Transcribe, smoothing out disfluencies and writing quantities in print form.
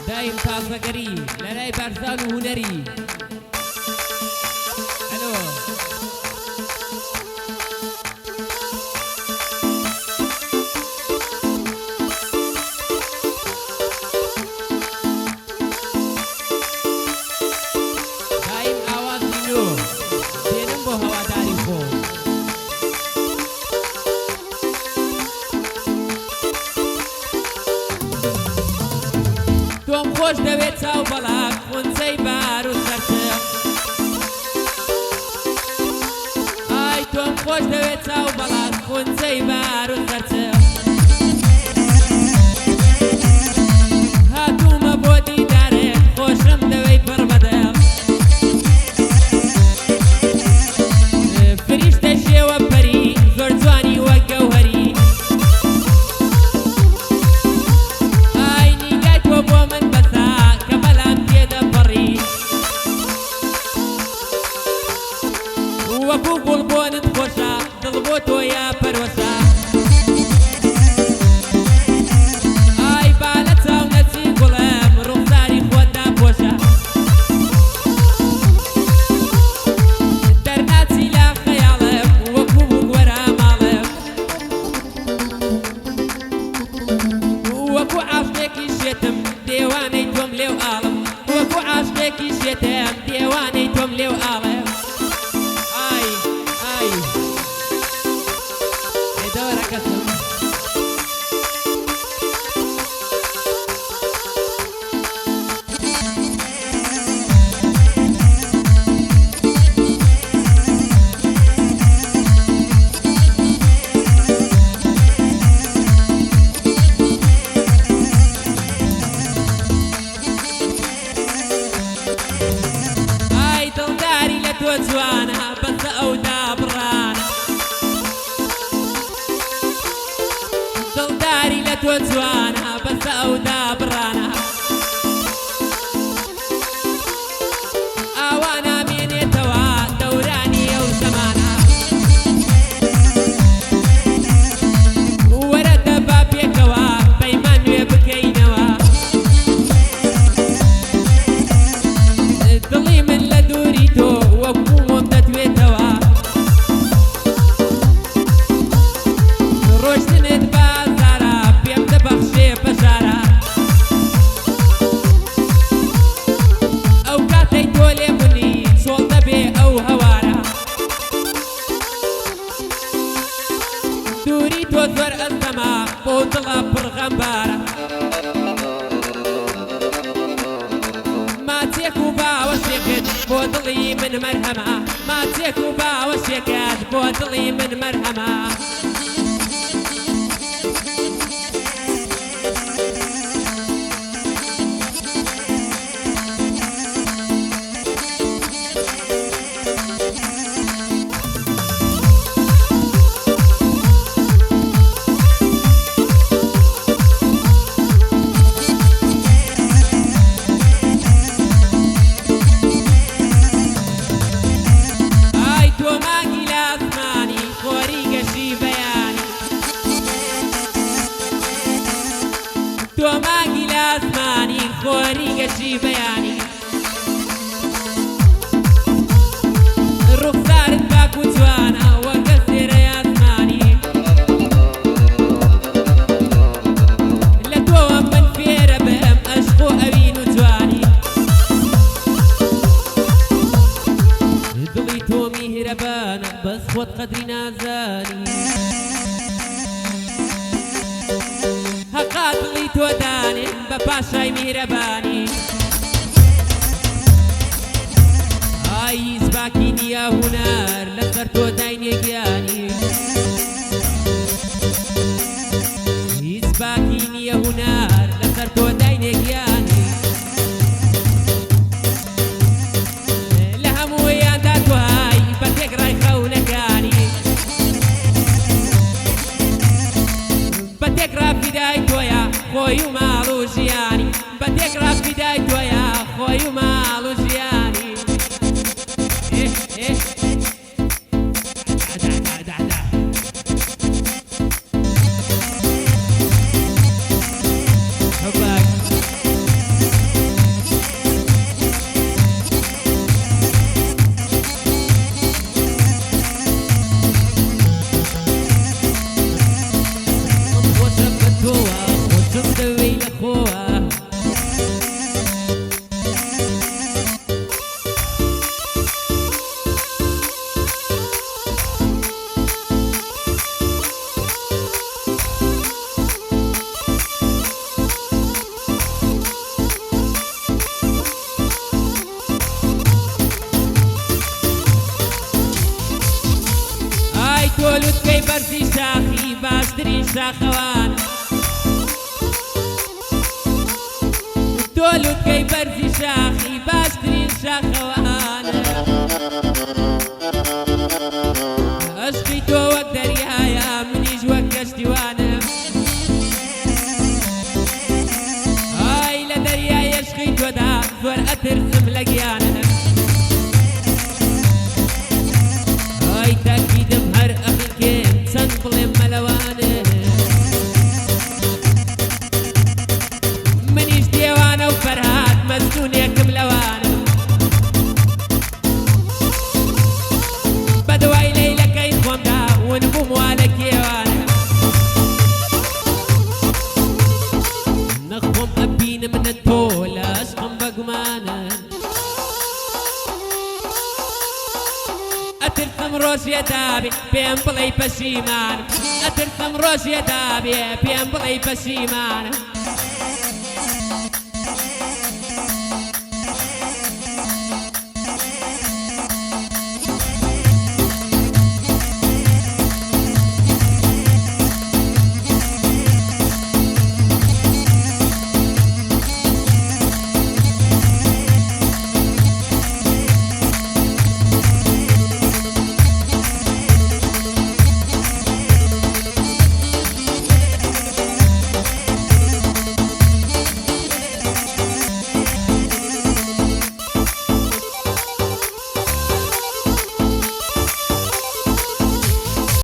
دایم تازەگەری لەلای بارزان و هونەری ئەلۆ دایم ئاوازی نۆ دێنم بۆ هەواداری خۆم تۆم خۆش دەوێت چاو بەڵاک خونچەی بار و سەرچەم ئای تۆم خۆش دەوێت چاو بەڵاک خونچەی بار و سەرچەم هاتوومە بۆ دیدارێک خۆشم دەوەی پڕ بەدەم فریشتە شێوە پەری زۆر جوانی وەک گەوهەری وەکوو گوڵبۆنت خۆشە دڵ بۆ تۆیە پەروەشە ئای با لە چاو نەچی گوڵم ڕوخساری خۆتدا پۆشە دەرناچی لە خەیاڵم وەکوو بوو وەرە ماڵم وەکوو عاشقێکی شێتم دێوانەی تۆم لێو ئاڵم وەکوو عاشقێکی شێتم دێوانەی تۆم لێو ئاڵم تۆ جوانە بەسە ئەو دابڕانە دڵداری لە تۆ جوانە بەسە ئەو دابڕانە ئاوا نامێنێتەوە دەورانی ئەو زەمانە وەرە دەبا پێکەوە پەیمان نوێ بکەینەوە دڵی من لە دووری تۆ وەکووم دەدوێتەوە ڕۆشتنت بازارە پێم دەبەخشێ بەژارە ئەو کاتەی تۆ لێبوونی چۆڵ دەبێ ئەو هەوارە دووری تۆ زۆر ئەستەمە بۆ دڵە پڕغەمبارە ماچێک و باوەشێکت بۆ دڵی من مەرهەمە ماچێک و باوەشێکت بۆ دڵی من مەرهەمە تۆ مانگی لە ئاسمانی خۆری گەشی بەیانی ڕوخسارت پاک و جوانە وەکە سێرەی ئاسمانی لە تۆوە من فێرە بەم ئەشق و ئەوین و جوانی دڵی تۆ میهرەبانە بەس خۆت قەدری نازانی حەقا دڵی تۆ دانێن بە پاشای میهرەبانی ئای هیچ نییە هونەر لەسەر تۆ داینێگیانی هیچ باکی نییە هونەر لەسەر تۆ داینێگیانی لە هەموویاندا تۆ های بە تێکڕای خەونەکانی بە تێکڕا فیدای تۆیە خۆی و ماڵ و ژیانی بە تێکڕا فیدای تۆیە خۆی و ماڵ و ژیانی بەرزی شاخی باشترین شاخەوانە دۆلوتکەی بەرزی شاخی باشترین شاخەوانە عشقی تۆ وەک دەریایە منیش وەک کەشتیوانم ئای لە دەریای عشقی تۆدا زۆر ئەترسم لە گیانم ئای تاکیدم هەر ئەخکێن چەند بڵێم مەلەوانم منیش دێوانە و فەرهاد مەستوونێکم لەوانم بەدوای لەیلەکەی خۆمدا ون بووم وا لە کێوانم نەخۆم ئەبینم نە تۆ لە عشقم بەگومانە ئەترسم ڕۆژێ دابێ پێم بڵێی پەشیمانم ئەترسم ڕۆژێ دابێ پێم بڵێی پەشیمانم